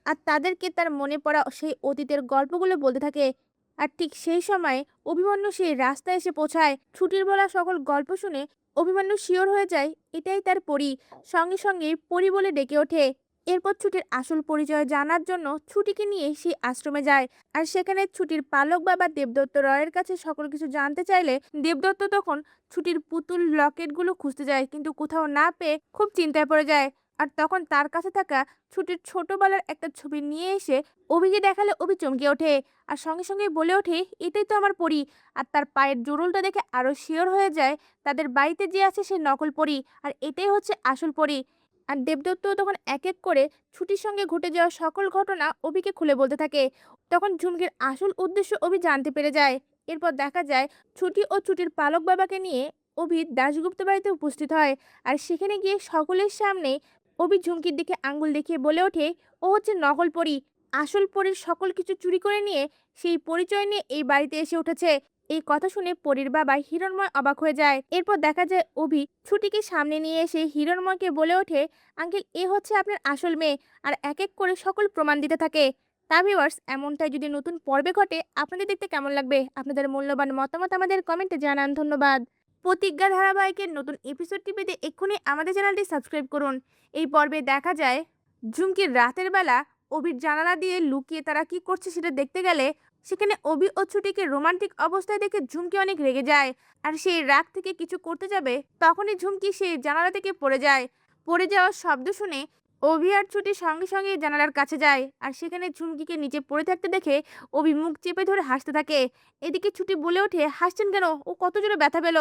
আর তাদেরকে তার মনে পড়া সেই অতীতের গল্পগুলো বলতে থাকে। আর ঠিক সেই সময় অভিমন্যু সেই রাস্তায় এসে পৌঁছায়। ছুটির বলা সকল গল্প শুনে অভিমন্যু শিওর হয়ে যায় এটাই তার পরী। সঙ্গে সঙ্গে পরী বলে ডেকে ওঠে। এরপর ছুটির আসল পরিচয় জানার জন্য ছুটিকে নিয়ে সেই আশ্রমে যায়। আর সেখানে ছুটির পালক বাবা দেবদত্ত রয়ের কাছে সকল কিছু জানতে চাইলে দেবদত্ত তখন ছুটির পুতুল লকেটগুলো খুঁজতে যায়, কিন্তু কোথাও না পেয়ে খুব চিন্তায় পড়ে যায়। আর তখন তার কাছে থাকা ছুটির ছোটবেলার একটা ছবি নিয়ে এসে অভিকে দেখালে অভি চমকে ওঠে। আর সঙ্গে সঙ্গে বলে ওঠে এটাই তো আমার পরী। আর তার পায়ের জোড়লটা দেখে আরো শিওর হয়ে যায় তাদের বাড়িতে যে আছে সে নকল পরী, আর এটাই হচ্ছে আসল পরী। আর দেবদত্ত তখন এক এক করে ছুটির সঙ্গে ঘটে যাওয়া সকল ঘটনা অভিকে খুলে বলতে থাকে। তখন ঝুমকির আসল উদ্দেশ্য অভি জানতে পেরে যায়। এরপর দেখা যায় ছুটি ও ছুটির পালক বাবাকে নিয়ে অভি দাশগুপ্ত বাড়িতে উপস্থিত হয়। আর সেখানে গিয়ে সকলের সামনে অভি ঝুমকির দিকে আঙ্গুল দেখিয়ে বলে ওঠে ও হচ্ছে নকল পরী। আসল পরীর সকল কিছু চুরি করে নিয়ে সেই পরিচয় নিয়ে এই বাড়িতে এসে উঠেছে। এই কথা শুনে পরীর বাবা হিরণময় অবাক হয়ে যায়। এরপর দেখা যায় অভি ছুটিকে সামনে নিয়ে এসে হিরণময়কে বলে ওঠে আঙ্কেল এ হচ্ছে আপনার আসল মেয়ে। আর এক এক করে সকল প্রমাণ দিতে থাকে। তা ভিউয়ার্স, এমনটাই যদি নতুন পর্বে ঘটে আপনাদের দেখতে কেমন লাগবে? আপনাদের মূল্যবান মতামত আমাদের কমেন্টে জানান। ধন্যবাদ। প্রতিজ্ঞা ধারাবাহিকের নতুন এপিসোডটি পেতে এক্ষুনি আমাদের চ্যানেলটি সাবস্ক্রাইব করুন। এই পর্বে দেখা যায় ঝুমকির রাতের বেলা অভির জানালা দিয়ে লুকিয়ে তারা কি করছে সেটা দেখতে গেলে সেখানে অভি ও ছুটিকে রোমান্টিক অবস্থায় দেখে ঝুমকি অনেক রেগে যায়। আর সেই রাগ থেকে কিছু করতে যাবে তখনই ঝুমকি সেই জানালা থেকে পড়ে যায়। পড়ে যাওয়ার শব্দ শুনে অভি আর ছুটি সঙ্গে সঙ্গে জানালার কাছে যায়। আর সেখানে ঝুমকিকে নিচে পড়ে থাকতে দেখে অভি মুখ চেপে ধরে হাসতে থাকে। এদিকে ছুটি বলে ওঠে হাসছেন কেন, ও কত জোরে ব্যথা পেল।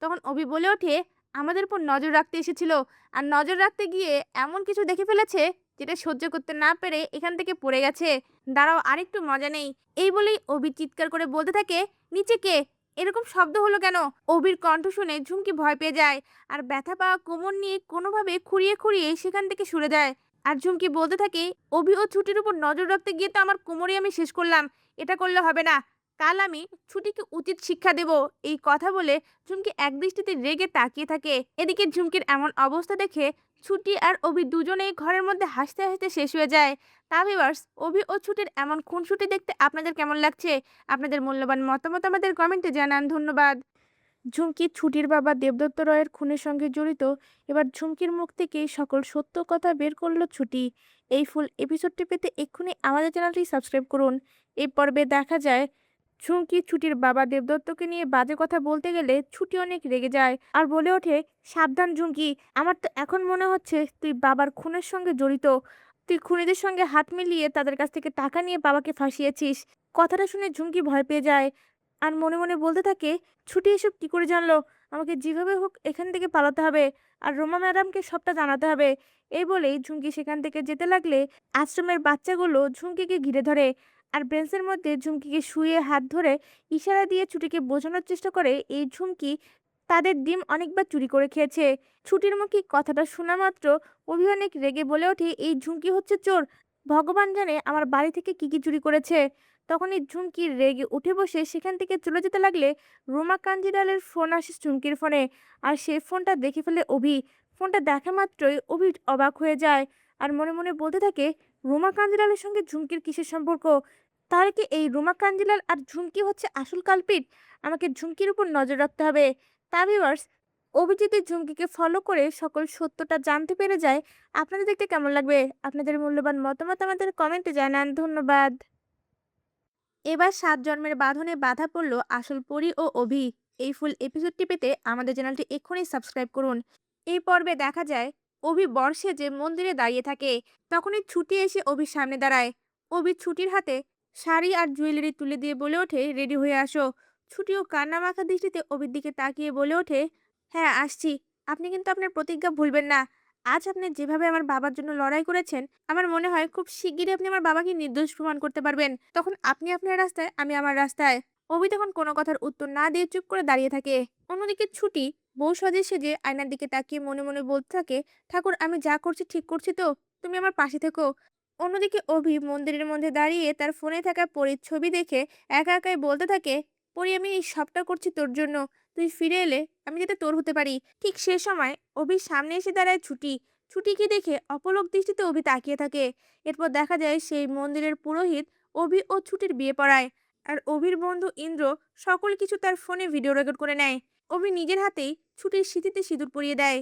তখন অভি বলে ওঠে আমাদের উপর নজর রাখতে এসেছিল, আর নজর রাখতে গিয়ে এমন কিছু দেখে ফেলেছে যেটা সহ্য করতে না পেরে এখান থেকে পড়ে গেছে। দাঁড়াও আরেকটু মজা নেই। এই বলেই অভি চিৎকার করে বলতে থাকে নিচে কে, এরকম শব্দ হলো কেন। অভির কণ্ঠ শুনে ঝুমকি ভয় পেয়ে যায়। আর ব্যথা পাওয়া কোমর নিয়ে কোনোভাবে খুঁড়িয়ে খুঁড়িয়ে সেখান থেকে সরে যায়। আর ঝুমকি বলতে থাকে অভি ও ছুটির উপর নজর রাখতে গিয়ে তো আমার কোমরই আমি শেষ করলাম, এটা করলে হবে না। কাল আমি ছুটিকে উচিত শিক্ষা দেব। এই কথা বলে ঝুমকি একদৃষ্টিতে রেগে তাকিয়ে থাকে। এদিকে ঝুমকির এমন অবস্থা দেখে ছুটি আর অভি দুজনেই ঘরের মধ্যে হাসতে হাসতে শেষ হয়ে যায়। তা ভিউয়ার্স, অভি ও ছুটির এমন খুনসুটি দেখতে আপনাদের কেমন লাগছে? আপনাদের মূল্যবান মতামত আমাদের কমেন্টে জানান। ধন্যবাদ। ঝুমকি ছুটির বাবা দেবদত্ত রয়ের খুনের সঙ্গে জড়িত। এবার ঝুমকির মুখ থেকে সকল সত্য কথা বের করলো ছুটি। এই ফুল এপিসোডটি পেতে এক্ষুনি আমাদের চ্যানেলটি সাবস্ক্রাইব করুন। এই পর্বে দেখা যায় ঝুমকি ছুটির বাবা দেবদত্তকে নিয়ে বাজে কথা বলতে গেলে ছুটি অনেক রেগে যায় আর বলে ওঠে সাবধান ঝুমকি, আমার তো এখন মনে হচ্ছে তুই বাবার খুনের সঙ্গে জড়িত। তুই খুনিদের সঙ্গে হাত মিলিয়ে তাদের কাছ থেকে টাকা নিয়ে বাবাকে ফাঁসিয়েছিস। কথাটা শুনে ঝুমকি ভয় পেয়ে যায় আর মনে মনে বলতে থাকে ছুটি এসব কি করে জানলো? আমাকে যেভাবে হোক এখান থেকে পালাতে হবে আর রোমা ম্যাডামকে সবটা জানাতে হবে। এই বলেই ঝুমকি সেখান থেকে যেতে লাগলে আশ্রমের বাচ্চাগুলো ঝুমকিকে ঘিরে ধরে আর বেঞ্চের মধ্যে ঝুমকিকে শুয়ে হাত ধরে ইশারা দিয়ে ছুটিকে বোঝানোর চেষ্টা করে এই ঝুমকি তাদের ডিম অনেকবার চুরি করে খেয়েছে। ছুটির মুখে কথাটা শোনা মাত্র অভি অনেক রেগে বলে ওঠে এই ঝুমকি হচ্ছে চোর। ভগবান জানে আমার বাড়ি থেকে কি কি চুরি করেছে। তখনই ঝুমকি রেগে উঠে বসে সেখান থেকে চলে যেতে লাগলে রোমা কাঞ্জিলালের ফোন আসে ঝুমকির ফোনে। আর সেই ফোনটা দেখে ফেলে অভি। ফোনটা দেখা মাত্রই অভি অবাক হয়ে যায় আর মনে মনে বলতে থাকে রোমা কাঞ্জিলালের সঙ্গে ঝুমকির কিসের সম্পর্ক? তাহলে কি এই রোমা কাঞ্জিলাল আর ঝুমকি হচ্ছে আসল কালপিট? আমাকে ঝুমকির উপর নজর রাখতে হবে। তা ভিউয়ার্স, অভিজিৎ ঝুমকিকে ফলো করে সকল সত্যটা জানতে পেরে যায়। আপনাদের দেখতে কেমন লাগবে? আপনাদের মূল্যবান মতামত আমাদের কমেন্টে জানান। ধন্যবাদ। এবার ৭ জন্মের বাঁধনে বাঁধা পড়ল আসল পরী ও অভি। এই ফুল এপিসোডটি পেতে আমাদের চ্যানেলটি এক্ষুনি সাবস্ক্রাইব করুন। এই পর্বে দেখা যায় অভি বর সেজে মন্দিরে দাঁড়িয়ে থাকে। তখনই ছুটি এসে অভির সামনে দাঁড়ায়। অভি ছুটির হাতে শাড়ি আর জুয়েলারি তুলে দিয়ে বলে ওঠে রেডি হয়ে আসো। ছুটিও কান্না মাখা দৃষ্টিতে অভির দিকে তাকিয়ে বলে ওঠে হ্যাঁ আসছি। আপনি কিন্তু আপনার প্রতিজ্ঞা ভুলবেন না। আজ আপনি যেভাবে আমার বাবার জন্য লড়াই করেছেন আমার মনে হয় খুব শিগগিরই আপনি আমার বাবাকে নির্দোষ প্রমাণ করতে পারবেন। তখন আপনি আপনার রাস্তায় আমি আমার রাস্তায়। অভি তখন কোনো কথার উত্তর না দিয়ে চুপ করে দাঁড়িয়ে থাকে। অন্যদিকে ছুটি বউ সাজে সেজে আয়নার দিকে তাকিয়ে মনে মনে বলতে থাকে ঠাকুর আমি যা করছি ঠিক করছি তো, তুমি আমার পাশে থেকো। অন্যদিকে অভি মন্দিরের মধ্যে দাঁড়িয়ে তার ফোনে থাকা পরীর ছবি দেখে একা একাই বলতে থাকে পরী আমি এই সবটা করছি তোর জন্য। তুই ফিরে এলে আমি যাতে তোর হতে পারি। ঠিক সে সময় অভির সামনে এসে দাঁড়ায় ছুটি। ছুটিকে দেখে অপলক দৃষ্টিতে অভি তাকিয়ে থাকে। এরপর দেখা যায় সেই মন্দিরের পুরোহিত অভি ও ছুটির বিয়ে পড়ায়। আর অভির বন্ধু ইন্দ্র সকল কিছু তার ফোনে ভিডিও রেকর্ড করে নেয়। অভি নিজের হাতেই ছুটির স্মৃতিতে সিঁদুর পরিয়ে দেয়।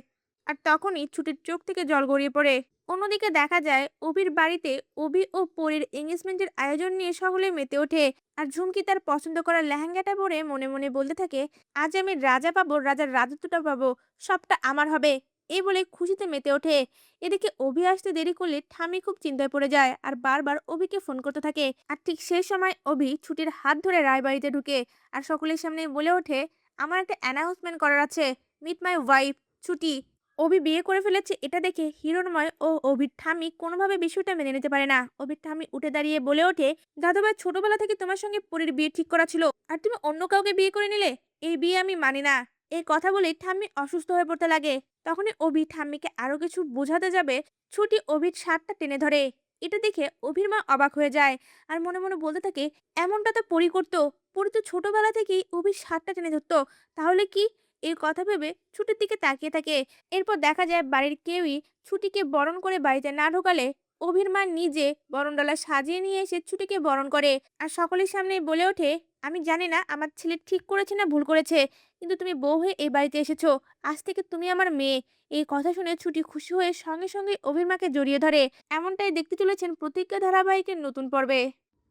আর তখনই ছুটির চোখ থেকে জল গড়িয়ে পড়ে। অন্যদিকে দেখা যায় অভির বাড়িতে অভি ও পরীর এঙ্গেজমেন্টের আয়োজন নিয়ে সকলে মেতে ওঠে। আর ঝুমকি তার পছন্দ করা লেহেঙ্গাটা পরে মনে মনে বলতে থাকে, আজ আমি রাজা পাবো, রাজার রাজত্বটা পাবো, সবটা আমার হবে। এই বলে খুশিতে মেতে ওঠে। এদিকে অভি আসতে দেরি করলে ঠামি খুব চিন্তায় পড়ে যায় আর বারবার অভিকে ফোন করতে থাকে। আর ঠিক সেই সময় অভি ছুটির হাত ধরে রায়বাড়িতে ঢুকে আর সকলের সামনে বলে ওঠে, আমার একটা অ্যানাউন্সমেন্ট করার আছে, মিট মাই ওয়াইফ ছুটি। অভি বিয়ে করে ফেলেছে এটা দেখে হিরণময় ও অভির ঠাম্মি কোনোভাবে বিষয়টা মেনে নিতে পারে না। অভির ঠাম্মি উঠে দাঁড়িয়ে বলে ওঠে, দাদুভাই ছোটবেলা থেকে তোমার সঙ্গে পরীর বিয়ে ঠিক করা ছিল আর তুমি অন্য কাউকে বিয়ে করে নিলে, এই বিয়ে আমি মানি না। এই কথা বলে ঠাম্মি অসুস্থ হয়ে পড়তে লাগে। তখনই অভি ঠাম্মিকে আরো কিছু বোঝাতে যাবে, ছুটি অভির শার্টটা টেনে ধরে। এটা দেখে অভির মা অবাক হয়ে যায় আর মনে মনে বলতে থাকে, এমনটা তো পরি করতো, পরি তো ছোটবেলা থেকেই অভির শার্টটা টেনে ধরতো, তাহলে কি? এই কথা ভেবে ছুটির দিকে তাকিয়ে থাকে। এরপর দেখা যায় বাড়ির কেউই ছুটিকে বরণ করে বাড়িতে না ঢোকালে অভির মা নিজে বরণডালা সাজিয়ে নিয়ে এসে ছুটিকে বরণ করে আর সকলের সামনে বলে ওঠে, আমি জানি না আমার ছেলে ঠিক করেছে না ভুল করেছে, কিন্তু তুমি বউ হয়ে এই বাড়িতে এসেছো, আজ থেকে তুমি আমার মেয়ে। এই কথা শুনে ছুটি খুশি হয়ে সঙ্গে সঙ্গে অভির মাকে জড়িয়ে ধরে। এমনটাই দেখতে চলেছেন প্রতিজ্ঞা ধারাবাহিকের নতুন পর্বে।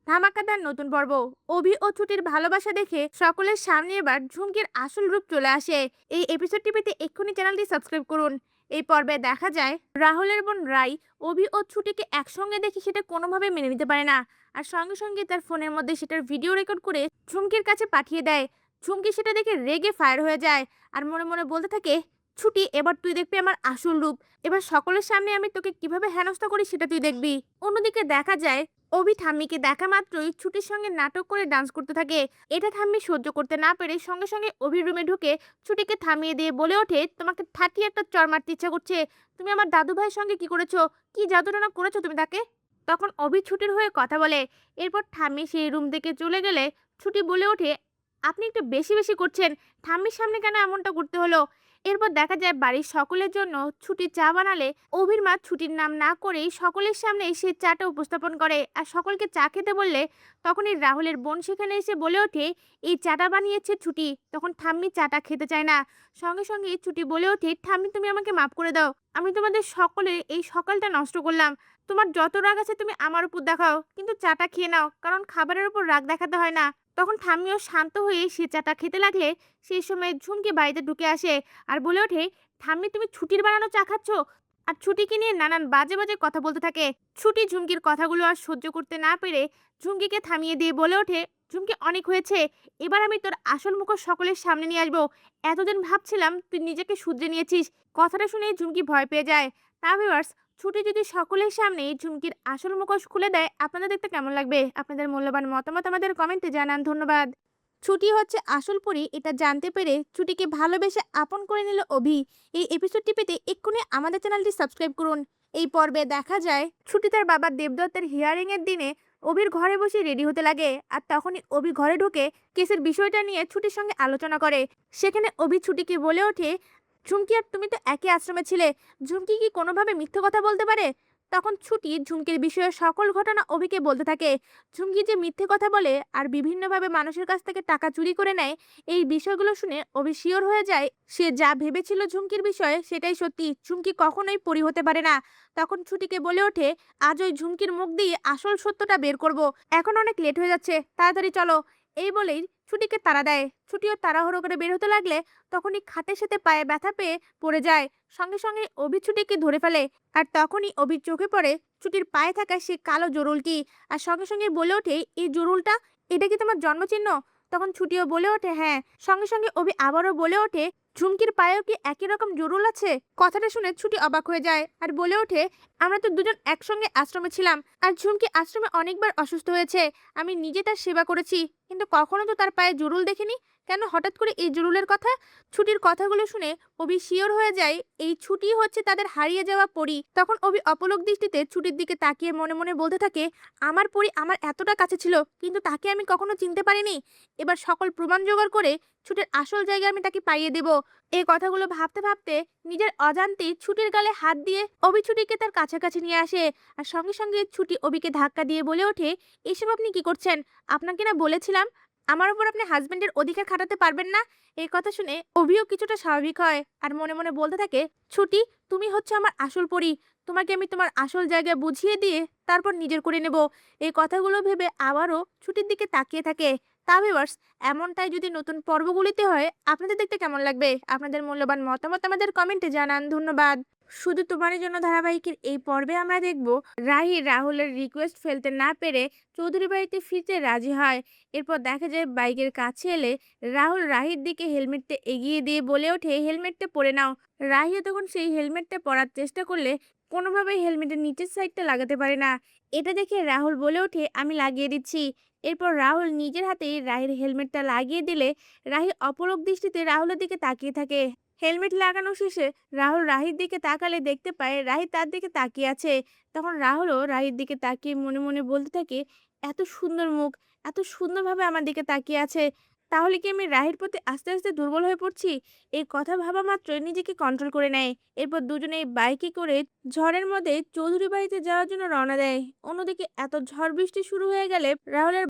ধামাকাদার নতুন পর্ব। অভি ও ছুটির ভালোবাসা দেখে সকলের সামনে এবার ঝুমকির আসল রূপ চলে আসে। এই এপিসোডটি পেতে এক্ষুনি চ্যানেলটি সাবস্ক্রাইব করুন। এই পর্বে দেখা যায় রাহুলের বোন রাই অভি ও ছুটিকে একসঙ্গে দেখে সেটা কোনোভাবে মেনে নিতে পারে না আর সঙ্গে সঙ্গে তার ফোনের মধ্যে সেটার ভিডিও রেকর্ড করে ঝুমকির কাছে পাঠিয়ে দেয়। ঝুমকি সেটা দেখে রেগে ফায়ার হয়ে যায় আর মনে মনে বলতে থাকে, ছুটি এবার তুই দেখবি আমার আসল রূপ, এবার সকলের সামনে আমি তোকে কিভাবে হেনস্থা করি সেটা তুই দেখবি। অন্যদিকে দেখা যায় অভি ঠাম্মিকে দেখা মাত্রই ছুটির সঙ্গে নাটক করে ডান্স করতে থাকে। এটা ঠাম্মি সহ্য করতে না পেরে সঙ্গে সঙ্গে অভির রুমে ঢুকে ছুটিকে থামিয়ে দিয়ে বলে ওঠে, তোমাকে ঠাঠিয়ে একটা চড় মারতে ইচ্ছা করছে, তুমি আমার দাদু ভাইয়ের সঙ্গে কি করেছো, কি জাদুটনা করেছো তুমি তাকে? তখন অভি ছুটির হয়ে কথা বলে। এরপর ঠাম্মি সেই রুম থেকে চলে গেলে ছুটি বলে ওঠে, আপনি একটু বেশি বেশি করছেন, ঠাম্মির সামনে কেন এমনটা করতে হলো? এরপর দেখা যায় বাড়ির সকলের জন্য ছুটি চা বানালে অভির মা ছুটির নাম না করেই সকলের সামনে সেই চাটা উপস্থাপন করে আর সকলকে চা খেতে বললে তখনই রাহুলের বোন সেখানে এসে বলে ওঠে, এই চাটা বানিয়েছে ছুটি। তখন ঠাম্মি চাটা খেতে চায় না। সঙ্গে সঙ্গে ছুটি বলে ওঠে, ঠাম্মি তুমি আমাকে মাফ করে দাও, আমি তোমাদের সকলের এই সকালটা নষ্ট করলাম। তোমার যত রাগ আছে তুমি আমার উপর দেখাও, কিন্তু চাটা খেয়ে নাও, কারণ খাবারের উপর রাগ দেখাতে হয় না। তখন ঠাম্মিও শান্ত হয়ে সে চাটা খেতে লাগলে সেই সময় ঝুমকি বাড়িতে ঢুকে আসে আর বলে ওঠে, ঠাম্মি তুমি ছুটির বানানো চা খাচ্ছ? আর ছুটিকে নিয়ে নানান বাজে বাজে কথা বলতে থাকে। ছুটি ঝুমকির কথাগুলো আর সহ্য করতে না পেরে ঝুমকিকে থামিয়ে দিয়ে বলে ওঠে, ঝুমকি অনেক হয়েছে, এবার আমি তোর আসল মুখ সকলের সামনে নিয়ে আসবো। এতদিন ভাবছিলাম তুই নিজেকে শুধরে নিয়েছিস। কথাটা শুনে ঝুমকি ভয় পেয়ে যায়। তা ভিউয়ার্স, ছুটি যদি সকলের সামনে ঝুমকির আসল মুখোশ খুলে দেয়, আপনাদের দেখতে কেমন লাগবে? আপনাদের মূল্যবান মতামত আমাদের কমেন্টে জানান। ধন্যবাদ। ছুটি হচ্ছে আসল পরী এটা জানতে পেরে ছুটিকে ভালোবেসে আপন করে নিল অভি। এই এপিসোডটি পেতে এক্ষুনি আমাদের চ্যানেলটি সাবস্ক্রাইব করুন। এই পর্বে দেখা যায় ছুটি তার বাবা দেবদত্তের হিয়ারিং এর দিনে অভির ঘরে বসে রেডি হতে লাগে আর তখনই অভি ঘরে ঢুকে কেসের বিষয়টা নিয়ে ছুটির সঙ্গে আলোচনা করে। সেখানে অভি ছুটিকে বলে ওঠে, ঝুমকি আর তুমি তো একই আশ্রমে ছিলে, ঝুমকি কি কোনোভাবে মিথ্যে কথা বলতে পারে? তখন ছুটি ঝুমকির বিষয়ে সকল ঘটনা অভিকে বলতে থাকে। ঝুমকি যে মিথ্যে কথা বলে আর বিভিন্নভাবে মানুষের কাছ থেকে টাকা চুরি করে নেয়, এই বিষয়গুলো শুনে অভি শিওর হয়ে যায় সে যা ভেবেছিল ঝুমকির বিষয়ে সেটাই সত্যি, ঝুমকি কখনোই পরি হতে পারে না। তখন ছুটিকে বলে ওঠে, আজ ওই ঝুমকির মুখ দিয়ে আসল সত্যটা বের করব, এখন অনেক লেট হয়ে যাচ্ছে, তাড়াতাড়ি চলো। এই বলেই ছুটিকে তাড়া দেয়। ছুটিও তাড়াহুড়ো করে বের হতে লাগলে তখনই খাটের সাথে পায়ে ব্যথা পেয়ে পড়ে যায়। সঙ্গে সঙ্গে অভি ছুটিকে ধরে ফেলে আর তখনই অভির চোখে পড়ে ছুটির পায়ে থাকা সে কালো জরুলটি আর সঙ্গে সঙ্গে বলে ওঠে, এই জরুলটা, এটা কি তোমার জন্মচিহ্ন? তখন ছুটিও বলে ওঠে হ্যাঁ। সঙ্গে সঙ্গে অভি আবারও বলে ওঠে, ঝুমকির পায়েও কি একই রকম জরুল আছে? কথাটা শুনে ছুটি অবাক হয়ে যায় আর বলে ওঠে, আমরা তো দুজন একসঙ্গে আশ্রমে ছিলাম আর ঝুমকি আশ্রমে অনেকবার অসুস্থ হয়েছে, আমি নিজে তার সেবা করেছি, কিন্তু কখনো তো তার পায়ে জরুল দেখিনি, কেন হঠাৎ করে এই জরুলের কথা? ছুটির কথাগুলো শুনে অভি শিওর হয়ে যায় এই ছুটি হচ্ছে তাদের হারিয়ে যাওয়া পরী। তখন অভি অপলক দৃষ্টিতে ছুটির দিকে তাকিয়ে মনে মনে বলতে থাকে, আমার পরী আমার এতটা কাছে ছিল কিন্তু তাকে আমি কখনো চিনতে পারিনি, এবার সকল প্রমাণ জোগাড় করে ছুটির আসল জায়গায় আমি তাকে পাইয়ে দেব। এই কথাগুলো ভাবতে ভাবতে নিজের অজান্তেই ছুটির গালে হাত দিয়ে অভি ছুটিকে তার কাছাকাছি নিয়ে আসে। আর সঙ্গে সঙ্গে ছুটি অভিকে ধাক্কা দিয়ে বলে ওঠে, এসব আপনি কি করছেন? আপনাকে না বলেছিলাম আমার উপর আপনি হাজবেন্ডের অধিকার খাটাতে পারবেন না। এই কথা শুনে অভিও কিছুটা স্বাভাবিক হয় আর মনে মনে বলতে থাকে, ছুটি, তুমি হচ্ছে আমার আসল পরী। তোমাকে আমি তোমার আসল জায়গায় বুঝিয়ে দিয়ে তারপর নিজের করে নেব। এই কথাগুলো ভেবে আবারও ছুটির দিকে তাকিয়ে থাকে। তা ভিউয়ার্স, এমনটাই যদি নতুন পর্বগুলিতে হয়, আপনাদের দেখতে কেমন লাগবে? আপনাদের মূল্যবান মতামত আমাদের কমেন্টে জানান। ধন্যবাদ। শুধু তোমার জন্য ধারাবাহিকের এই পর্বে আমরা দেখব রাহি রাহুলের রিকোয়েস্ট ফেলতে না পেরে চৌধুরী বাড়িতে ফিরতে রাজি হয়। এরপর দেখা যায় বাইকের কাছে এলে রাহুল রাহির দিকে হেলমেটটা এগিয়ে দিয়ে বলে ওঠে, হেলমেটটা পরে নাও। রাহিও তখন সেই হেলমেটটা পরার চেষ্টা করলে কোনোভাবেই হেলমেটের নিচের সাইডটা লাগাতে পারে না। এটা দেখে রাহুল বলে ওঠে, আমি লাগিয়ে দিচ্ছি। এরপর রাহুল নিজের হাতে রাহির হেলমেটটা লাগিয়ে দিলে রাহি অপলক দৃষ্টিতে রাহুলের দিকে তাকিয়ে থাকে। হেলমেট লাগানো শেষে রাহুল রাহির দিকে তাকালে দেখতে পায় রাহি তার দিকে তাকিয়ে আছে। তখন রাহুলও রাহির দিকে তাকিয়ে মনে মনে বলতে থাকে, এত সুন্দর মুখ, এত সুন্দরভাবে আমার দিকে তাকিয়ে আছে, তাহলে কি আমি রাহির প্রতি আস্তে আস্তে দুর্বল হয়ে পড়ছি? এই কথা ভাবা মাত্রই নিজেকে কন্ট্রোল করে নেয়। এরপর দুজনেই বাইকে করে ঝড়ের মধ্যে চৌধুরী বাড়িতে যাওয়ার জন্য রওনা দেয়। অন্যদিকে এত ঝড় বৃষ্টি শুরু হয়ে গেলে রাহুলের